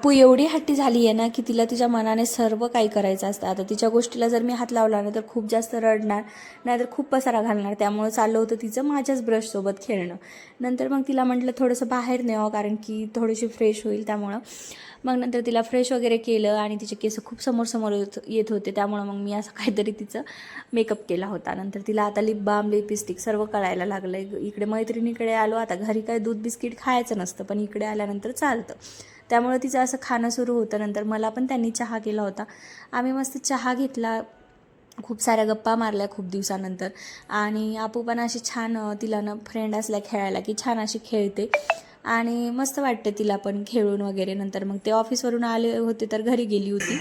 आपू एवढी हट्टी झाली आहे ना की तिला तिच्या मनाने सर्व काही करायचं असतं. आता तिच्या गोष्टीला जर मी हात लावला ना तर खूप जास्त रडणार, नाहीतर खूप पसारा घालणार. त्यामुळे चाललं होतं तिचं माझ्याच ब्रशसोबत खेळणं. नंतर मग तिला म्हटलं थोडंसं बाहेर न्यावं, कारण की थोडीशी फ्रेश होईल. त्यामुळं मग नंतर तिला फ्रेश वगैरे केलं आणि तिचे केस खूप समोर येत होते. त्यामुळं मग मी असं काहीतरी तिचं मेकअप केला होता. नंतर तिला आता लिप बाम, लिपस्टिक सर्व कळायला लागलं. इकडे मैत्रिणीकडे आलो, आता घरी काय दूध बिस्किट खायचं नसतं, पण इकडे आल्यानंतर चालतं. त्यामुळे तिचं असं खाणं सुरू होतं. नंतर मला पण त्यांनी चहा केला होता. आम्ही मस्त चहा घेतला, खूप साऱ्या गप्पा मारल्या खूप दिवसानंतर. आणि आपू पण अशी छान, तिला ना फ्रेंड असल्या खेळायला की छान अशी खेळते आणि मस्त वाटते तिला पण खेळून वगैरे. नंतर मग ते ऑफिसवरून आले होते तर घरी गेली होती.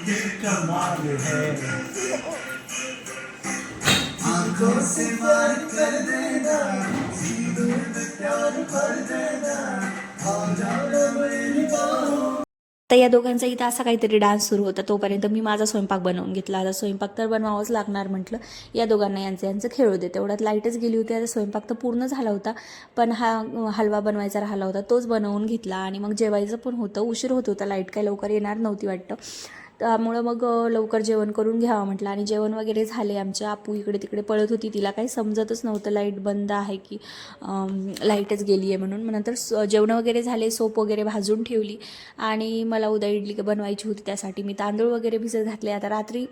तर या दोघांचा इथं असा काहीतरी डान्स सुरू होता. तोपर्यंत मी माझा स्वयंपाक बनवून घेतला. आता स्वयंपाक तर बनवावंच लागणार म्हटलं, या दोघांना यांचं खेळू दे. तेवढ्यात लाईटच गेली होती. आता स्वयंपाक तर पूर्ण झाला होता, पण हलवा बनवायचा राहिला होता, तोच बनवून घेतला. आणि मग जेवायचं पण होतं, उशीर होत होता, लाईट काही लवकर येणार नव्हती वाटतं. त्यामुळं मग लवकर जेवण करून घ्यावं म्हटलं. आणि जेवण वगैरे झाले आमच्या. आपू इकडे तिकडे पळत होती, तिला काही समजतच नव्हतं लाईट बंद आहे की लाईटच गेली आहे म्हणून. नंतर जेवण वगैरे झाले, सोप वगैरे भाजून ठेवली. आणि मला उद्या इडली बनवायची होती, त्यासाठी मी तांदूळ वगैरे भिजत घातले. आता रात्री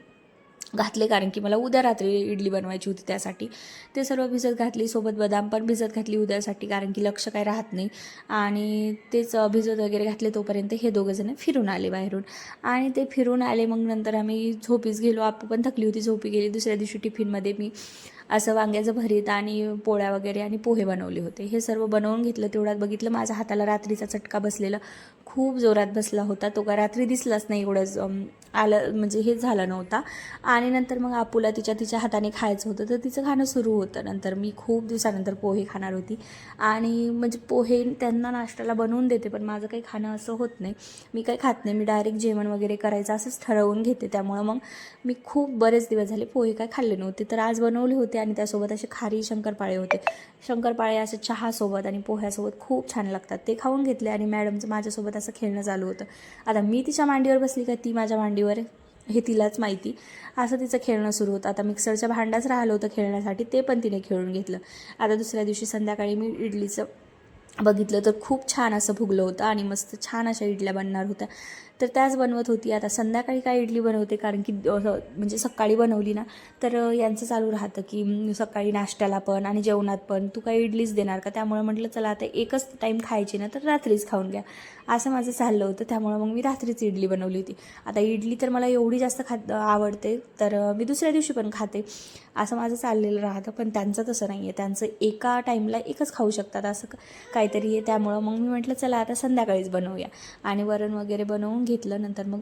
घातले, कारण की मला उद्या रात्री इडली बनवायची होती, त्यासाठी ते सर्व भिजत घातली. सोबत बदाम पण भिजत घातली उद्यासाठी, कारण की लक्ष काय राहत नाही. आणि तेच भिजत वगैरे घातले. तोपर्यंत हे दोघंजण फिरून आले बाहेरून. आणि ते फिरून आले, मग नंतर आम्ही झोपीस गेलो. आपू पण थकली होती, झोपी गेली. दुसऱ्या दिवशी टिफिनमध्ये मी असं वांग्याचं भरीत आणि पोळ्या वगैरे आणि पोहे बनवले होते. हे सर्व बनवून घेतलं. तेवढ्यात बघितलं माझ्या हाताला रात्रीचा चटका बसलेला, खूप जोरात बसला होता. तो का रात्री दिसलाच नाही, एवढंच आलं म्हणजे हेच झालं नव्हता. आणि नंतर मग आपूला तिच्या हाताने खायचं होतं, तर तिचं खाणं सुरू होतं. नंतर मी खूप दिवसानंतर पोहे खाणार होती. आणि म्हणजे पोहे त्यांना नाश्त्याला बनवून देते, पण माझं काही खाणं असं होत नाही. मी काही खात नाही, मी डायरेक्ट जेवण वगैरे करायचं असंच ठरवून घेते. त्यामुळं मग मी खूप बरेच दिवस झाले पोहे काय खाल्ले नव्हते, तर आज बनवले होते. आणि त्यासोबत असे खारी शंकरपाळे होते. शंकरपाळे असे चहासोबत आणि पोह्यासोबत खूप छान लागतात. ते खाऊन घेतले. आणि मॅडमचं माझ्यासोबत असं खेळणं चालू होतं. आता मी तिच्या मांडीवर बसली का ती माझ्या मांडीवर, हे तिलाच माहिती. असं तिचं खेळणं सुरू होतं. आता मिक्सरच्या भांडाच राहिलं होतं खेळण्यासाठी, ते पण तिने खेळून घेतलं. आता दुसऱ्या दिवशी संध्याकाळी मी इडलीचं बघितलं तर खूप छान असं फुगलं होतं आणि मस्त छान अशा इडल्या बनणार होत्या, तर त्याच बनवत होती. आता संध्याकाळी काय इडली बनवते, कारण की म्हणजे सकाळी बनवली ना तर यांचं चालू राहतं की सकाळी नाश्त्याला पण आणि जेवणात पण तू काय इडलीच देणार का. त्यामुळे म्हटलं चला आता एकच टाईम खायची ना तर रात्रीच खाऊन घ्या, असं माझं चाललं होतं. त्यामुळे मग मी रात्रीच इडली बनवली होती. आता इडली तर मला एवढी जास्त आवडते, तर मी दुसऱ्या दिवशी पण खाते, असं माझं चाललेलं राहतं. पण त्यांचं तसं नाही आहे, त्यांचं एका टाईमला एकच खाऊ शकतात असं काहीतरी आहे. त्यामुळं मग मी म्हटलं चला आता संध्याकाळीच बनवूया. आणि वरण वगैरे बनवून घेतलं. नंतर मग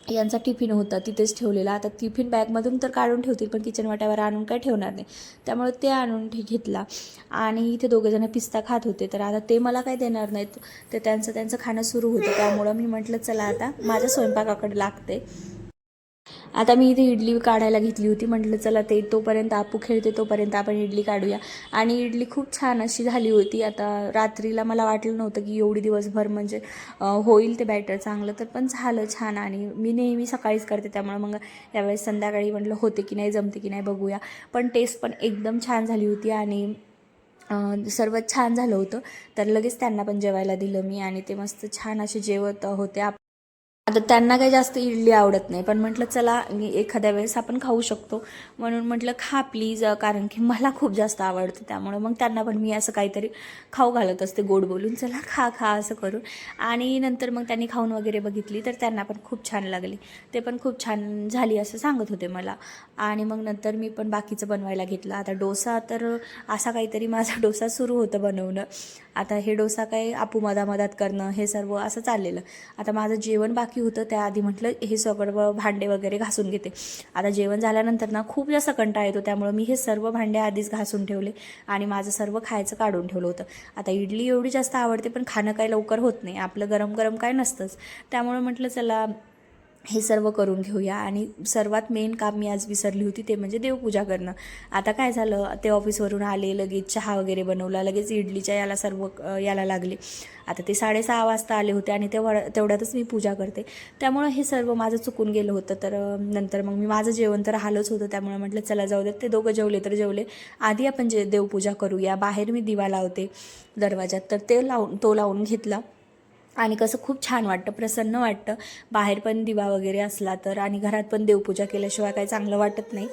यांचा टिफिन होता तिथेच ठेवलेला. आता टिफिन बॅगमधून तर काढून ठेवतील, पण किचन वाट्यावर आणून काय ठेवणार नाही, त्यामुळे ते आणून घेतला. आणि इथे दोघंजणं पिस्ता खात होते, तर आता ते मला काय देणार नाहीत, तर त्यांचं खाणं सुरू होतं. त्यामुळं मी म्हटलं चला आता माझ्या स्वयंपाकाकडे लागते. आता मी इथे इडली काढायला घेतली होती. म्हटलं चला ते तोपर्यंत आपू खेळते, तोपर्यंत आपण इडली काढूया. आणि इडली खूप छान अशी झाली होती. आता रात्रीला मला वाटलं नव्हतं की एवढी दिवसभर म्हणजे होईल ते बॅटर चांगलं, तर पण झालं छान. आणि मी नेहमी सकाळीच करते, त्यामुळे मग यावेळेस संध्याकाळी म्हटलं होते की नाही, जमते की नाही बघूया. पण टेस्ट पण एकदम छान झाली होती आणि सर्व छान झालं होतं. तर लगेच त्यांना पण जेवायला दिलं मी आणि ते मस्त छान असे जेवत होते. आता त्यांना काही जास्त इडली आवडत नाही, पण म्हटलं चला एखाद्या वेळेस आपण खाऊ शकतो, म्हणून म्हटलं खा प्लीज, कारण की मला खूप जास्त आवडतं. त्यामुळं मग त्यांना पण मी असं काहीतरी खाऊ घालत असते गोड बोलून, चला खा खा असं करून. आणि नंतर मग त्यांनी खाऊन वगैरे बघितली, तर त्यांना पण खूप छान लागली, ते पण खूप छान झाली असं सांगत होते मला. आणि मग नंतर मी पण बाकीचं बनवायला घेतलं. आता डोसा, तर असा काहीतरी माझा डोसा सुरू होतं बनवणं. आता हे डोसा काय आपू मधात करणं, हे सर्व असं चाललेलं. आता माझं जेवण बाकी होतं, त्याआधी म्हटलं हे सगळं भांडे वगैरे घासून घेते. आता जेवण झाल्यानंतर ना खूप जास्त कंटाळा येतो, त्यामुळे मी हे सर्व भांडे आधीच घासून ठेवले आणि माझं सर्व खायचं काढून ठेवलं होतं. आता इडली एवढी जास्त आवडते, पण खाणं काही लवकर होत नाही, आपलं गरम गरम काय नसतंच. त्यामुळे म्हटलं चला हे सर्व करून घेऊया. आणि सर्वात मेन काम मी आज विसरली होती ते म्हणजे देवपूजा करणं. आता काय झालं, ते ऑफिसवरून आले, लगेच चहा वगैरे बनवला, लगेच इडलीच्या याला सर्व याला लागले. आता ते 6:30 वाजता आले होते आणि तेवढ्यातच मी पूजा करते, त्यामुळं हे सर्व माझं चुकून गेलं होतं. तर नंतर मग मी माझं जेवण तर राहिलंच होतं, त्यामुळे म्हटलं चला जाऊ देत, ते दोघं जेवले तर जेवले, आधी आपण देवपूजा करूया. बाहेर मी दिवा लावते दरवाजात, तर तो लावून घेतला. आणि कसं खूप छान वाटतं, प्रसन्न वाटतं बाहेर पण दिवा वगैरे असला तर, आणि घरात पण देवपूजा केल्याशिवाय काही चांगलं वाटत नाही.